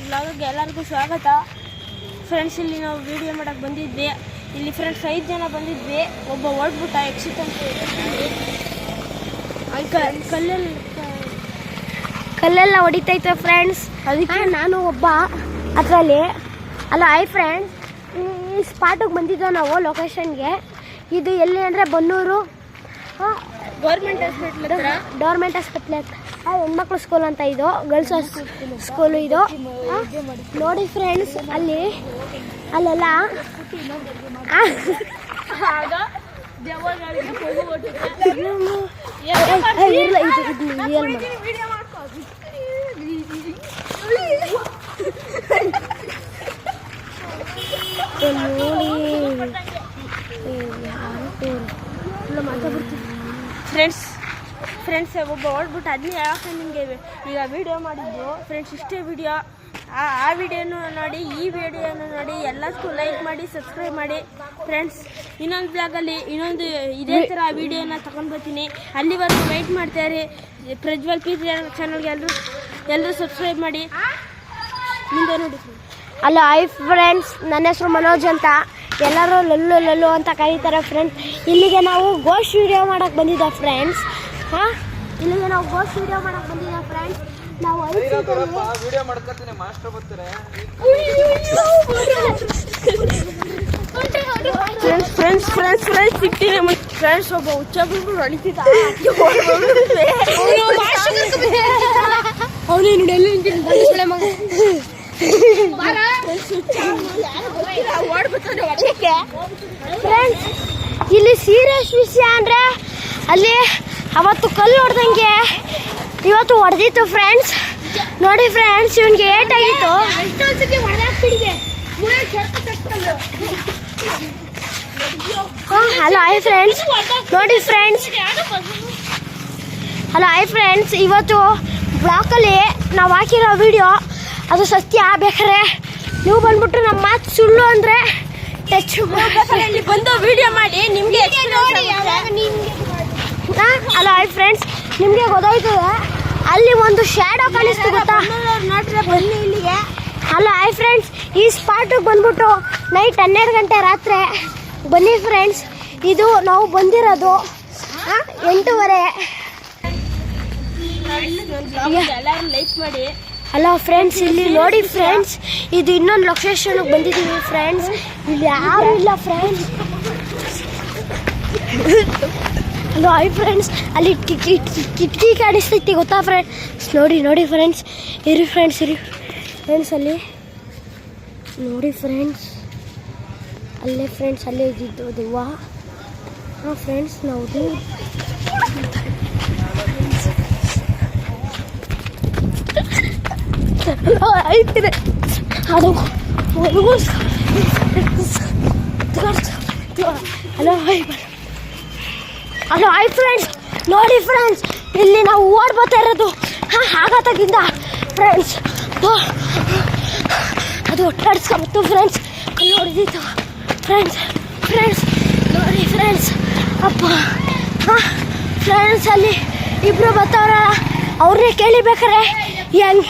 ಬ್ಲಾಗ್ಗೆ ಎಲ್ಲರಿಗೂ ಸ್ವಾಗತ ಫ್ರೆಂಡ್ಸ್. ಇಲ್ಲಿ ನಾವು ವಿಡಿಯೋ ಮಾಡೋಕ್ಕೆ ಬಂದಿದ್ವಿ. ಇಲ್ಲಿ ಫ್ರೆಂಡ್ಸ್ 5 ಜನ ಬಂದಿದ್ವಿ. ಒಬ್ಬ ಹೊರಡ್ಬಿಟ್ಟ ಎಕ್ಸಿಟ್ ಅಂತ ಕಲ್ಲೆಲ್ಲ ಹೊಡಿತೈತೆ ಫ್ರೆಂಡ್ಸ್. ಅದಕ್ಕೆ ನಾನು ಒಬ್ಬ ಅದರಲ್ಲಿ ಅಲ್ಲ. ಹಾಯ್ ಫ್ರೆಂಡ್ಸ್, ಈ ಸ್ಪಾಟಿಗೆ ಬಂದಿದ್ದೋ ನಾವು ಲೊಕೇಶನ್ಗೆ. ಇದು ಎಲ್ಲಿ ಅಂದರೆ ಬನ್ನೂರು ಗೌರ್ಮೆಂಟ್ ಹಾಸ್ಪಿಟ್ಲ್ ಹತ್ರ ಹೆಣ್ಮಕ್ಳು ಸ್ಕೂಲ್ ಅಂತ. ಇದು ಗರ್ಲ್ಸ್ ಸ್ಕೂಲು ಇದು. ನೋಡಿ ಫ್ರೆಂಡ್ಸ್, ಅಲ್ಲೆಲ್ಲ ಫ್ರೆಂಡ್ಸ್ ಒಬ್ಬ ಹೊರಡ್ಬಿಟ್ಟು ಅದನ್ನೇ ಯಾಕೆ ನಿಮಗೆ ಈಗ ವಿಡಿಯೋ ಮಾಡಿದ್ದು ಫ್ರೆಂಡ್ಸ್. ಇಷ್ಟೇ ವಿಡಿಯೋ. ಆ ವಿಡಿಯೋನು ನೋಡಿ, ಈ ವಿಡಿಯೋನು ನೋಡಿ, ಎಲ್ಲದಕ್ಕೂ ಲೈಕ್ ಮಾಡಿ, ಸಬ್ಸ್ಕ್ರೈಬ್ ಮಾಡಿ ಫ್ರೆಂಡ್ಸ್. ಇನ್ನೊಂದು ಬ್ಲಾಗಲ್ಲಿ ಇನ್ನೊಂದು ಇದೇ ಥರ ವಿಡಿಯೋನ ತಗೊಂಡು ಬರ್ತೀನಿ. ಅಲ್ಲಿವರೆಗೂ ವೆಯ್ಟ್ ಮಾಡ್ತಾರೆ. ಪ್ರಜ್ವಲ್ ಪಿ ಚಾನಲ್ಗೆ ಎಲ್ಲರೂ ಸಬ್ಸ್ಕ್ರೈಬ್ ಮಾಡಿ. ಮುಂದೆ ನೋಡಿ. ಹಲೋ ಹಾಯ್ ಫ್ರೆಂಡ್ಸ್, ನನ್ನ ಹೆಸರು ಮನೋಜ್ ಅಂತ. ಎಲ್ಲರೂ ಲಲ್ಲು ಅಂತ ಕರೀತಾರೆ ಫ್ರೆಂಡ್ಸ್. ಇಲ್ಲಿಗೆ ನಾವು ಗೋಸ್ಟ್ ವಿಡಿಯೋ ಮಾಡೋಕ್ಕೆ ಬಂದಿದ್ದ ಫ್ರೆಂಡ್ಸ್. ಇಲ್ಲಿಗೆ ನಾವು ಗೋಸ್ಟ್ ವಿಡಿಯೋ ಮಾಡೋಕ್ಕೆ ಬಂದಿದ್ದ ಫ್ರೆಂಡ್ಸ್. ನಾವು ವಿಡಿಯೋ ಮಾಡ್ಕೊತೀನಿ ಮಾಸ್ಟರ್ ಬರ್ತಾರೆ. ಫ್ರೆಂಡ್ಸ್ ಸಿಗ್ತೀನಿ ಫ್ರೆಂಡ್ಸ್. ಒಬ್ಬ ಹುಚ್ಚ ಬಿಡ್ಬಿಟ್ಟು ಹೊಡಿತಿದ್ದ. ಅವನೇನು ಡೆಲ್ಲಿ ಫ್ರೆಂಡ್ಸ್. ಇಲ್ಲಿ ಸೀರಿಯಸ್ ವಿಷಯ ಅಂದರೆ ಅಲ್ಲಿ ಅವತ್ತು ಕಲ್ಲು ಹೊಡೆದಂಗೆ ಇವತ್ತು ಹೊಡೆದಿತ್ತು ಫ್ರೆಂಡ್ಸ್. ನೋಡಿ ಫ್ರೆಂಡ್ಸ್, ಇವನಿಗೆ ಏಟಾಗಿತ್ತು. ಹಲೋ ಹಾಯ್ ಫ್ರೆಂಡ್ಸ್, ನೋಡಿ ಫ್ರೆಂಡ್ಸ್. ಹಲೋ ಹಾಯ್ ಫ್ರೆಂಡ್ಸ್, ಇವತ್ತು ಬ್ಲಾಕಲ್ಲಿ ನಾವು ಹಾಕಿರೋ ವಿಡಿಯೋ ಅದು ಸತ್ಯ. ಬೇಕಾದ್ರೆ ನೀವು ಬಂದ್ಬಿಟ್ಟು ನಮ್ಮ ಮಾತು ಸುಳ್ಳು ಅಂದರೆ ಬಂದು ವಿಡಿಯೋ ಮಾಡಿ ನಿಮಗೆ. ಹಲೋ ಹಾಯ್ ಫ್ರೆಂಡ್ಸ್, ನಿಮಗೆ ಗೊತ್ತಾಯ್ತದೆ ಅಲ್ಲಿ ಒಂದು ಶ್ಯಾಡೋ ಕಾಣಿಸ್ತು ಗೊತ್ತಾ? ನೋಡ್ರೆ ಬನ್ನಿ ಇಲ್ಲಿಗೆ. ಹಲೋ ಹಾಯ್ ಫ್ರೆಂಡ್ಸ್, ಈ ಸ್ಪಾಟಿಗೆ ಬಂದ್ಬಿಟ್ಟು ನೈಟ್ 12 ಗಂಟೆ ರಾತ್ರಿ ಬನ್ನಿ ಫ್ರೆಂಡ್ಸ್. ಇದು ನಾವು ಬಂದಿರೋದು 8:30. ಎಲ್ಲರೂ ಲೈಕ್ ಮಾಡಿ. ಹಲೋ ಫ್ರೆಂಡ್ಸ್, ಇಲ್ಲಿ ನೋಡಿ ಫ್ರೆಂಡ್ಸ್, ಇದು ಇನ್ನೊಂದು ಲೊಕೇಶನ್ಗೆ ಬಂದಿದ್ದೀವಿ ಫ್ರೆಂಡ್ಸ್. ಇಲ್ಲಿ ಯಾರು ಇಲ್ಲ ಫ್ರೆಂಡ್ಸ್. ಹಲೋ ಹಾಯ್ ಫ್ರೆಂಡ್ಸ್, ಅಲ್ಲಿ ಕಿಟಕಿ ಕಾಣಿಸ್ತೈತಿ ಗೊತ್ತಾ ಫ್ರೆಂಡ್ಸ್? ನೋಡಿ ಫ್ರೆಂಡ್ಸ್. ಇರಿ ಫ್ರೆಂಡ್ಸ್ ಅಲ್ಲಿ ನೋಡಿ ಫ್ರೆಂಡ್ಸ್. ಅಲ್ಲೇ ಫ್ರೆಂಡ್ಸ್, ಅಲ್ಲೇ ಇದ್ದಿದ್ದು ದೆವ್ವ. ಫ್ರೆಂಡ್ಸ್, ನಾವು ಐತಿದೆ ಅದು. ಹಲೋ ಹಾಯ್ ಫ್ರೆಂಡ್ಸ್, ನೋಡಿ ಫ್ರೆಂಡ್ಸ್, ಇಲ್ಲಿ ನಾವು ಓಡ್ ಬರ್ತಾ ಇರೋದು ಆಗತ್ತಾಗಿಂದ ಫ್ರೆಂಡ್ಸ್. ಅದು ಒಟ್ಟಾಡಿಸ್ಕೊಂಬತ್ತು ಫ್ರೆಂಡ್ಸ್. ಅಲ್ಲಿ ಹೊಡೆದಿತ್ತು ಫ್ರೆಂಡ್ಸ್. ನೋಡಿ ಫ್ರೆಂಡ್ಸ್, ಅಪ್ಪ ಫ್ರೆಂಡ್ಸ್, ಅಲ್ಲಿ ಇಬ್ಬರು ಬರ್ತಾವ್ರ. ಅವ್ರನ್ನೇ ಕೇಳಿಬೇಕಾರೆ ಹೆಂಗೆ